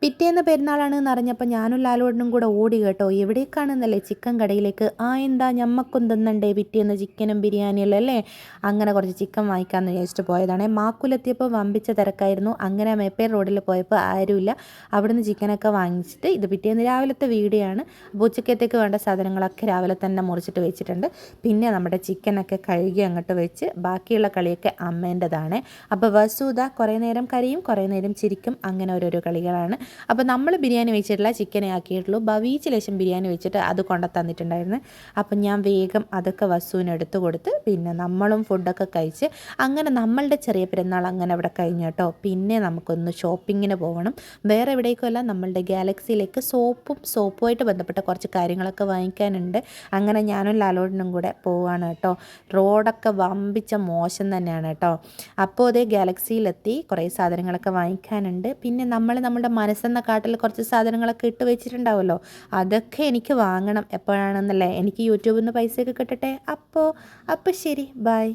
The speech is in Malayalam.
പിറ്റേന്ന് പെരുന്നാളാണെന്ന് അറിഞ്ഞപ്പോൾ ഞാനും ലാലുവേട്ടനും കൂടെ ഓടി കേട്ടോ. എവിടേക്കാണെന്നല്ലേ, ചിക്കൻ കടയിലേക്ക്. എന്താ ഞമ്മക്കും തിന്നണ്ടേ പിറ്റേന്ന് ചിക്കനും ബിരിയാണിയല്ലേ അല്ലേ. അങ്ങനെ കുറച്ച് ചിക്കൻ വാങ്ങിക്കാമെന്ന് വിചാരിച്ചിട്ട് പോയതാണ്. മാക്കുലെത്തിയപ്പോൾ വമ്പിച്ച തിരക്കായിരുന്നു. അങ്ങനെ മേപ്പേർ റോഡിൽ പോയപ്പോൾ ആരുമില്ല. അവിടുന്ന് ചിക്കനൊക്കെ വാങ്ങിച്ചിട്ട്, ഇത് പിറ്റേന്ന് രാവിലത്തെ വീഡിയോ ആണ്. അപ്പോൾ ഉച്ചക്കത്തേക്ക് വേണ്ട സാധനങ്ങളൊക്കെ രാവിലെ തന്നെ മുറിച്ചിട്ട് വെച്ചിട്ടുണ്ട്. പിന്നെ നമ്മുടെ ചിക്കനൊക്കെ കഴുകി അങ്ങോട്ട് വെച്ച് ബാക്കിയുള്ള കളിയൊക്കെ അമ്മേൻ്റെതാണ്. അപ്പോൾ വസുത കുറേ നേരം കരയും, കുറേ നേരം ചിരിക്കും. അങ്ങനെ ഓരോരോ കളികളാണ്. അപ്പോൾ നമ്മൾ ബിരിയാണി വെച്ചിട്ടില്ല, ചിക്കനെ ആക്കിയിട്ടുള്ളൂ. ബവീച്ച് ലേശം ബിരിയാണി വെച്ചിട്ട് അത് കൊണ്ടു തന്നിട്ടുണ്ടായിരുന്നു. അപ്പം ഞാൻ വേഗം അതൊക്കെ വസുവിന് എടുത്തു കൊടുത്ത് പിന്നെ നമ്മളും ഫുഡൊക്കെ കഴിച്ച് അങ്ങനെ നമ്മളുടെ ചെറിയ പെരുന്നാൾ അങ്ങനെ അവിടെ കഴിഞ്ഞു കേട്ടോ. പിന്നെ നമുക്കൊന്ന് ഷോപ്പിങ്ങിന് പോകണം. വേറെ എവിടേക്കുമല്ല, നമ്മളുടെ ഗാലക്സിയിലേക്ക് സോപ്പുമായിട്ട് ബന്ധപ്പെട്ട കുറച്ച് കാര്യങ്ങളൊക്കെ വാങ്ങിക്കാനുണ്ട്. അങ്ങനെ ഞാനും ലാലോട്ടനും കൂടെ പോവുകയാണ് കേട്ടോ. റോഡൊക്കെ വമ്പിച്ച മോശം തന്നെയാണ് കേട്ടോ. അപ്പോൾ അതേ ഗാലക്സിയിലെത്തി, കുറേ സാധനങ്ങളൊക്കെ വാങ്ങിക്കാനുണ്ട്. പിന്നെ നമ്മുടെ മനസ്സെന്ന കാട്ടിൽ കുറച്ച് സാധനങ്ങളൊക്കെ ഇട്ട് വെച്ചിട്ടുണ്ടാവുമല്ലോ, അതൊക്കെ എനിക്ക് വാങ്ങണം. എപ്പോഴാണെന്നല്ലേ, എനിക്ക് യൂട്യൂബിൽ നിന്ന് പൈസയൊക്കെ കിട്ടട്ടെ. അപ്പോൾ ശരി, ബൈ.